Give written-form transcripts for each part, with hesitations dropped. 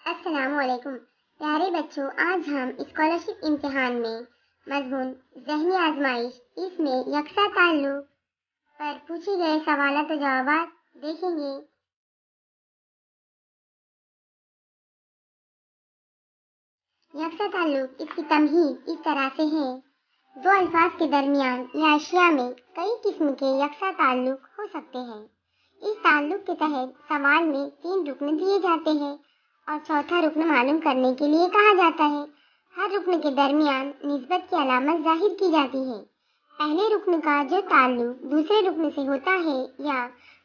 अस्सलामुअलैकुम प्यारे बच्चों। आज हम स्कॉलरशिप इम्तिहान में मज़मून ज़हनी आजमाइश इसमें यकसा ताल्लुक पर पूछे गए सवाल तो जवाब देखेंगे। यकसा ताल्लुक इसकी तमहीद इस तरह से है। दो अल्फाज के दरमियान या अशिया में कई किस्म के यकसा ताल्लुक हो सकते हैं। इस ताल्लुक के तहत सवाल में 3 रुकन दिए जाते हैं और चौथा रुकन मालूम करने के लिए कहा जाता है। हर रुकन के दरमियान निस्बत की अलामत जाहिर की जाती है। पहले रुकन का जो ताल्लुक दूसरे रुकन से होता है या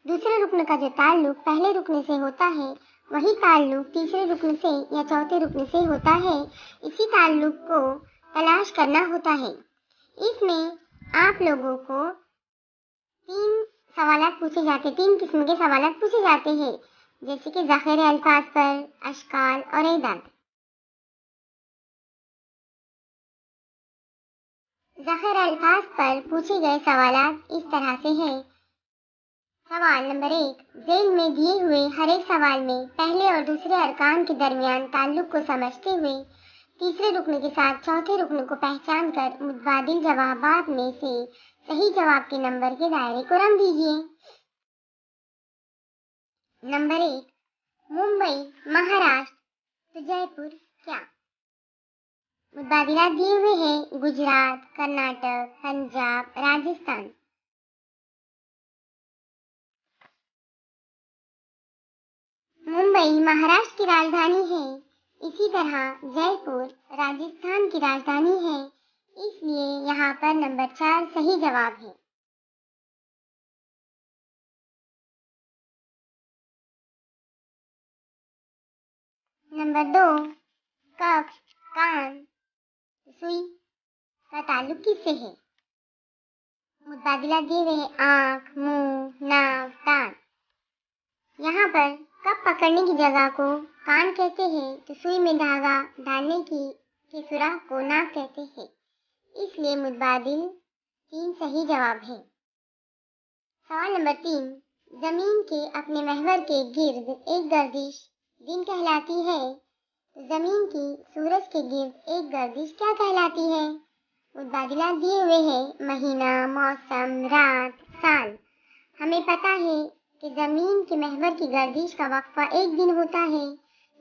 दूसरे रुकन का जो ताल्लुक पहले रुकन से होता है वही ताल्लुक तीसरे रुकन से या चौथे रुकन से होता है। इसी ताल्लुक को तलाश करना होता है। इसमें आप लोगों को 3 सवालात पूछे जाते, 3 किस्म के सवालात पूछे जाते हैं, जैसे कि ज़ख़ीरे अल्फाज पर, अशकाल और एदाद। ज़ख़ीरे अल्फाज पर पूछे गए सवालात इस तरह से हैं। सवाल नंबर 1, ज़ेल में दिए हुए हर एक सवाल में पहले और दूसरे अरकान के दरमियान ताल्लुक को समझते हुए तीसरे रुकन के साथ चौथे रुकन को पहचान कर मुतबादिल जवाबात में से सही जवाब के नंबर के दायरे को रंग दीजिए। नंबर 1, मुंबई, महाराष्ट्र तो जयपुर क्या? मुतबादिलात दिए हुए हैं गुजरात, कर्नाटक, पंजाब, राजस्थान। मुंबई महाराष्ट्र की राजधानी है। इसी तरह जयपुर राजस्थान की राजधानी है, इसलिए यहाँ पर नंबर 4 सही जवाब है। नंबर 2, कफ, कान, सुई का ताल्लुक किससे है? मुतबादिलात दिए हुए हैं आँख, मुंह, नाक, दांत। यहाँ पर कफ पकड़ने की जगह को कान कहते हैं तो सुई में धागा डालने के सुराख को नाक कहते हैं, इसलिए मुतबादिल 3 सही जवाब है। सवाल नंबर 3, जमीन के अपने महवर के गिर्द एक गर्दिश दिन कहलाती है तो जमीन की सूरज के गिर्द एक गर्दिश क्या कहलाती है? मुतबादिलात दिए हुए हैं महीना, मौसम, रात, साल। हमें पता है कि जमीन के महवर की गर्दिश का वक्फा 1 दिन होता है,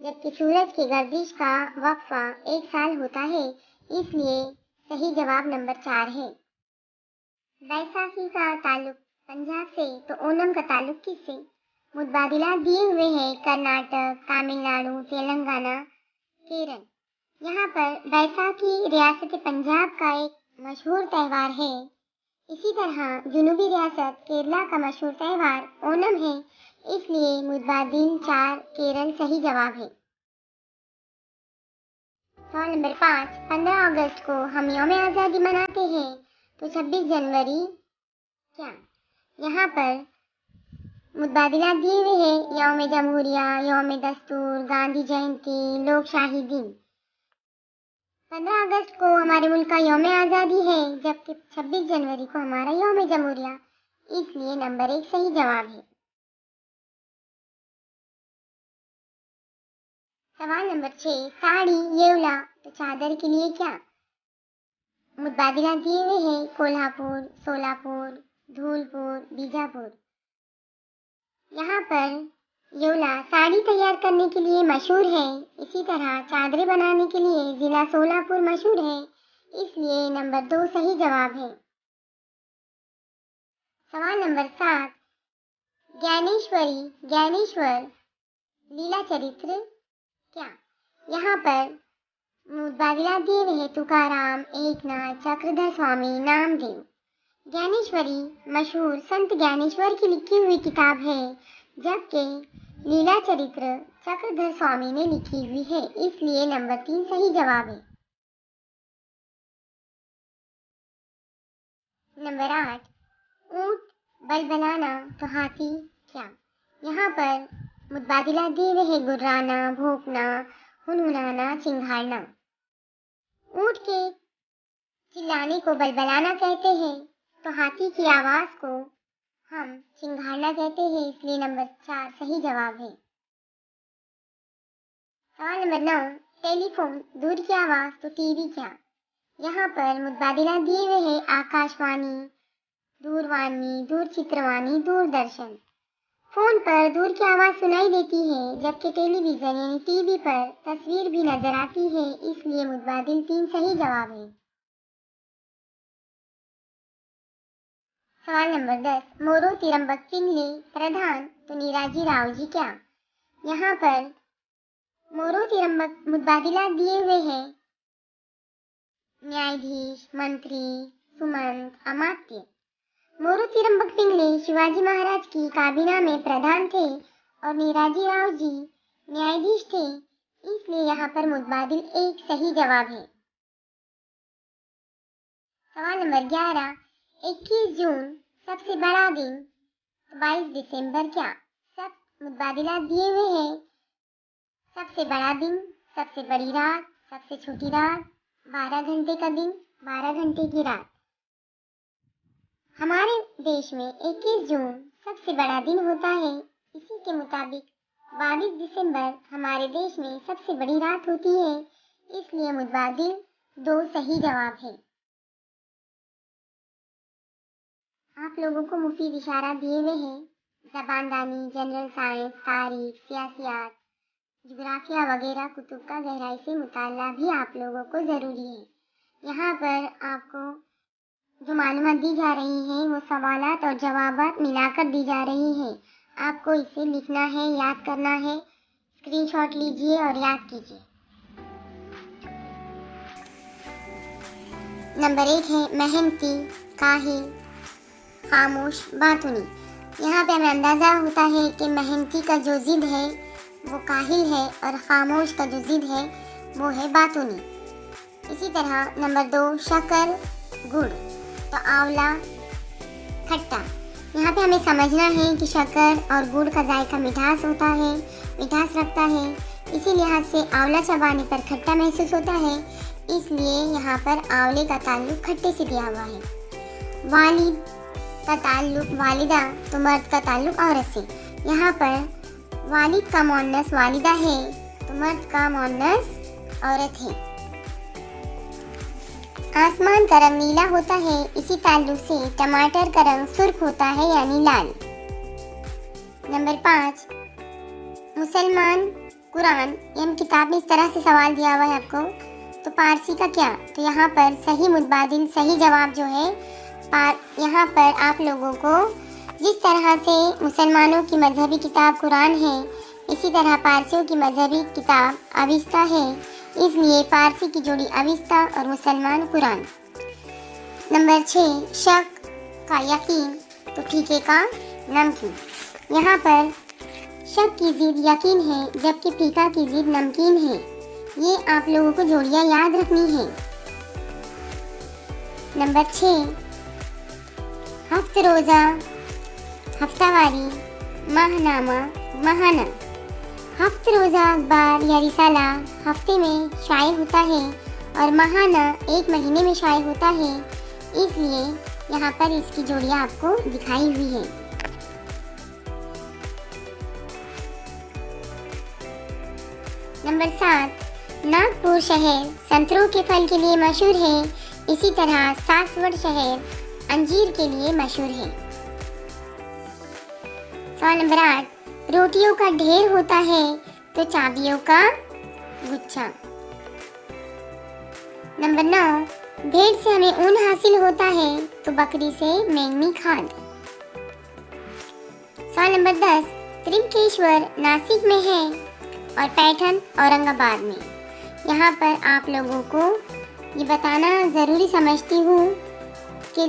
जबकि सूरज की गर्दिश का वक्फा 1 साल होता है, इसलिए सही जवाब नंबर 4 है। बैसाखी का ताल्लुक पंजाब से तो ओणम का ताल्लुक किससे? मुतबादिलात दिए हुए हैं कर्नाटक, तमिलनाडु, तेलंगाना, केरल। यहाँ पर बैसाखी रियासत पंजाब का एक मशहूर त्यौहार है। इसी तरह जुनूबी रियासत केरला का मशहूर त्यौहार ओणम है, इसलिए मुतबादिल 4 केरल सही जवाब है। सवाल नंबर 5, 15 अगस्त को हम यौम आज़ादी मनाते हैं तो 26 जनवरी क्या? यहाँ पर मुतबादिलात दिए हुए हैं यौम जमहूरिया, यौम दस्तूर, गांधी जयंती, लोकशाही दिन। 15 अगस्त को हमारे मुल्क का यौम आज़ादी है, जबकि 26 जनवरी को हमारा यौम जमहूरिया, इसलिए नंबर 1 सही जवाब है। सवाल नंबर 6, साड़ी, येवला तो चादर के लिए क्या? मुतबादिलात दिए हुए हैं कोल्हापुर, सोलापुर, धौलपुर, बीजापुर। यहाँ पर येवला साड़ी तैयार करने के लिए मशहूर है, इसी तरह चादरें बनाने के लिए जिला सोलापुर मशहूर है, इसलिए नंबर 2 सही जवाब है। सवाल नंबर 7, ज्ञानेश्वर लीला चरित्र क्या? यहाँ पर मुतबादिलात दिए हुए हैं तुकाराम, एकनाथ, चक्रधर स्वामी, नामदेव। ज्ञानेश्वरी मशहूर संत ज्ञानेश्वर की लिखी हुई किताब है, जबकि लीला चरित्र चक्रधर स्वामी ने लिखी हुई है, इसलिए नंबर 3 सही जवाब है। नंबर 8, ऊंट बलबलाना तो हाथी क्या? यहाँ पर मुतबादिलात दिए हुए हैं गुर्राना, भौंकना, हुनहुनाना, चिंघाड़ना। ऊंट के चिल्लाने को बलबलाना कहते हैं तो हाथी की आवाज को हम चिंघाड़ना कहते हैं, इसलिए नंबर 4 सही जवाब है। सवाल नंबर 9, टेलीफोन दूर की आवाज तो टीवी क्या। यहाँ पर मुतबादिला दिए हुए हैं आकाशवाणी, दूरवाणी, दूरचित्रवाणी, दूरदर्शन। फोन पर दूर की आवाज सुनाई देती है, जबकि टेलीविजन यानी टीवी पर तस्वीर भी नजर आती है, इसलिए मुतबादिल 3 सही जवाब है। सवाल नंबर 10, मोरू तिरंबक पिंगले प्रधान तो नीराजी राव जी क्या। यहाँ पर मोरू तिरंबक मुतबादिला दिए हुए हैं न्यायाधीश, मंत्री, सुमंत, अमात्य। मोरू तिरंबक पिंगले शिवाजी महाराज की काबीना में प्रधान थे और नीराजी राव जी न्यायाधीश थे, इसलिए यहाँ पर मुतबादिल 1 सही जवाब है। सवाल नंबर 11, 21 जून सबसे बड़ा दिन तो 22 दिसंबर क्या। सब मुतबादिला दिए हुए हैं सबसे बड़ा दिन, सबसे बड़ी रात, सबसे छोटी रात, 12 घंटे का दिन, 12 घंटे की रात। हमारे देश में 21 जून सबसे बड़ा दिन होता है, इसी के मुताबिक 22 दिसंबर हमारे देश में सबसे बड़ी रात होती है, इसलिए मुतबादिल 2 सही जवाब है। आप लोगों को मुफीद इशारा दिए हुए हैं, ज़बानदानी, जनरल साइंस, तारीख, सियासियात, जुग्राफिया वगैरह कुतुब का गहराई से मुताला भी आप लोगों को ज़रूरी है। यहाँ पर आपको जो मालूमात दी जा रही हैं वो सवालात और जवाबात मिलाकर दी जा रही हैं। आपको इसे लिखना है, याद करना है, स्क्रीनशॉट लीजिए और याद कीजिए। नंबर 1 है मेहनती, काहिल, खामोश, बातूनी। यहाँ पे हमें अंदाज़ा होता है कि मेहनती का जो ज़िद है वो काहिल है और खामोश का जो ज़िद है वो है बातूनी। इसी तरह नंबर 2 शक्कर, गुड़ तो आंवला, खट्टा। यहाँ पे हमें समझना है कि शक्कर और गुड़ का जायका मिठास होता है, मिठास रखता है, इसी लिहाज से आंवला चबाने पर खट्टा महसूस होता है, इसलिए यहाँ पर आंवले का ताल्लुक खट्टे से दिया हुआ है। वालिद का ताल्लुक वालिदा तो मर्द का ताल्लुक औरत से। यहाँ पर वालिद का मुअन्नस वालिदा है तो मर्द का मुअन्नस औरत है। आसमान का रंग नीला होता है, इसी ताल्लुक से टमाटर का रंग सुर्ख होता है यानी लाल। नंबर 5 मुसलमान कुरान यानी किताब में इस तरह से सवाल दिया हुआ है आपको, तो पारसी का क्या। तो यहाँ पर सही मुतबादिल सही जवाब जो है यहाँ पर आप लोगों को जिस तरह से मुसलमानों की मजहबी किताब कुरान है, इसी तरह पारसियों की मजहबी किताब अविस्ता है, इसलिए पारसी की जोड़ी अविस्ता और मुसलमान कुरान। नंबर 6 शक का यकीन तो ठीके का नमकीन। यहाँ पर शक की जिद यकीन है, जबकि फीका की जिद नमकीन है। ये आप लोगों को जोड़ियाँ याद रखनी है। नंबर 6 हफ्त रोज़ा, हफ्तावारी, माहनामा, माहाना। हफ्त रोज़ा अखबार या रिसाला हफ्ते में शाये होता है और माहाना 1 महीने में शाये होता है, इसलिए यहाँ पर इसकी जोड़ियाँ आपको दिखाई हुई है। नंबर 7 नागपुर शहर संतरों के फल के लिए मशहूर है, इसी तरह सासवड़ शहर अंजीर के लिए मशहूर है। सवाल नंबर 8 रोटियों का ढेर होता है तो चाबियों का गुच्छा। नंबर 9 भेड़ से हमें ऊन हासिल होता है तो बकरी से मेंगनी खाद। सवाल नंबर 10 त्रिमकेश्वर नासिक में है और पैठन औरंगाबाद में। यहाँ पर आप लोगों को ये बताना ज़रूरी समझती हूँ कि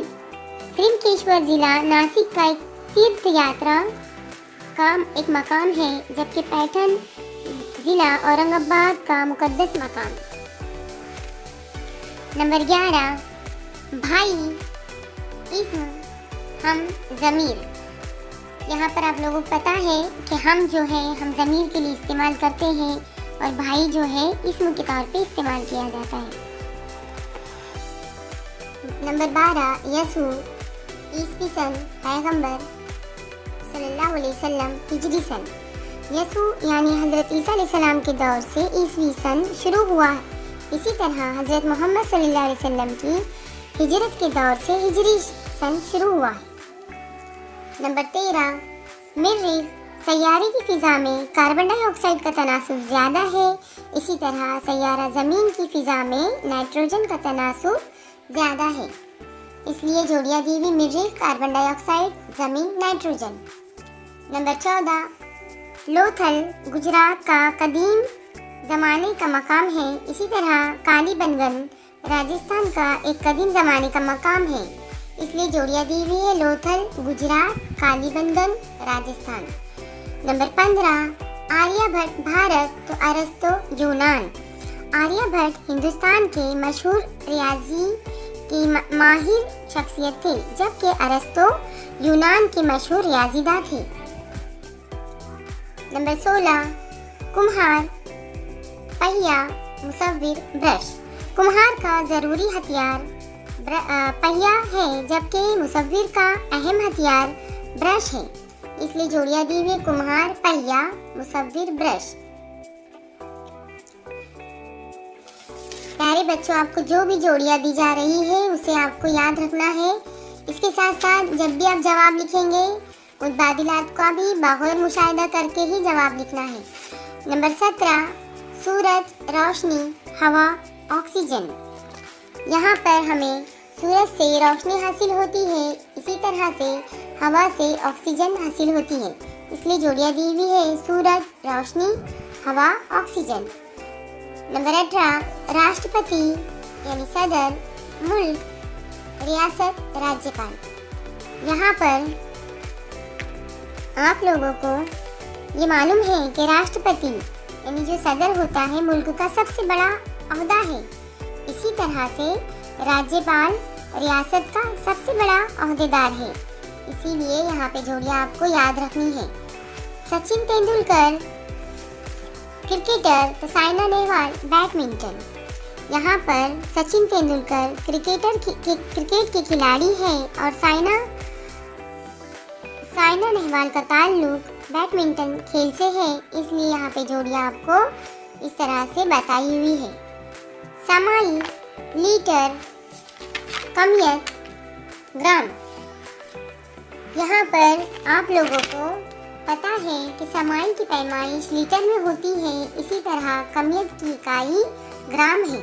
त्रिमकेश्वर ज़िला नासिक का एक तीर्थ यात्रा का एक मकाम है, जबकि पैठन ज़िला औरंगाबाद का मुकद्दस मकाम। नंबर 11 भाई इस्म हम ज़मीर। यहाँ पर आप लोगों को पता है कि हम जो है हम ज़मीर के लिए इस्तेमाल करते हैं और भाई जो है इस्म के तौर पे इस्तेमाल किया जाता है। नंबर 12 यसू ईस्वी सन पैगंबर सल्लल्लाहु अलैहि वसल्लम हिजरी सन। यसू यानी हज़रत ईसा अलैहिस्सलाम के दौर से ईसवी सन शुरू हुआ है। इसी तरह हज़रत मोहम्मद सल्लल्लाहु अलैहि वसल्लम की हिजरत के दौर से हिजरी सन शुरू हुआ है। नंबर 13, मरीख, सैयारे की फ़िज़ा में कार्बन डाइऑक्साइड का तनासुब ज़्यादा है। इसी तरह सैयारा ज़मीन की फ़िज़ा में नाइट्रोजन का तनासुब ज़्यादा है, इसलिए जोड़ियाँ दी हुई मरीख कार्बन डाइऑक्साइड, ज़मीन नाइट्रोजन। नंबर 14, लोथल गुजरात का कदीम ज़माने का मकाम है। इसी तरह कालीबंगन राजस्थान का एक कदीम ज़माने का मकाम है, इसलिए जोड़ियाँ दी हुई है लोथल गुजरात, कालीबंगन राजस्थान। नंबर 15, आर्यभट्ट भारत तो अरस्तु यूनान। आर्यभट्ट हिंदुस्तान के मशहूर रियाजी की माहिर शख्सियत थे, जबकि अरस्तु यूनान के मशहूर रियाजीदार थे। नंबर 16, कुम्हार, पहिया, मुसव्विर, ब्रश। कुम्हार का ज़रूरी हथियार पहिया है, जबकि मुसव्विर का अहम हथियार ब्रश है, इसलिए जोड़ियाँ दी हुई कुम्हार, पहिया, मुसव्विर, ब्रश। प्यारे बच्चों, आपको जो भी जोड़ियाँ दी जा रही है उसे आपको याद रखना है। इसके साथ साथ जब भी आप जवाब लिखेंगे मुतबादिलात का भी बागौर मुशाहिदा करके ही जवाब लिखना है। नंबर 17, सूरज, रोशनी, हवा, ऑक्सीजन। यहाँ पर हमें सूरज से रोशनी हासिल होती है, इसी तरह से हवा से ऑक्सीजन हासिल होती है, इसलिए जोड़ियाँ दी हुई है सूरज, रोशनी, हवा, ऑक्सीजन। नंबर 18, राष्ट्रपति यानी सदर, मुल्क, रियासत, राज्यपाल। यहाँ पर आप लोगों को ये मालूम है कि राष्ट्रपति यानी जो सदर होता है मुल्क का सबसे बड़ा अहदा है। इसी तरह से राज्यपाल रियासत का सबसे बड़ा अहदेदार है, इसीलिए यहाँ पे जोड़ियाँ आपको याद रखनी है। सचिन तेंदुलकर क्रिकेटर तो साइना नेहवाल बैडमिंटन। यहाँ पर सचिन तेंदुलकर क्रिकेट के खिलाड़ी हैं और साइना नेहवाल का ताल्लुक बैडमिंटन खेल से है, इसलिए यहाँ पे जोड़ियाँ आपको इस तरह से बताई हुई है। समाई, लीटर, कमियत, ग्राम। यहाँ पर आप लोगों को पता है कि समाई की पैमाइश लीटर में होती है, इसी तरह कमियत की इकाई ग्राम है।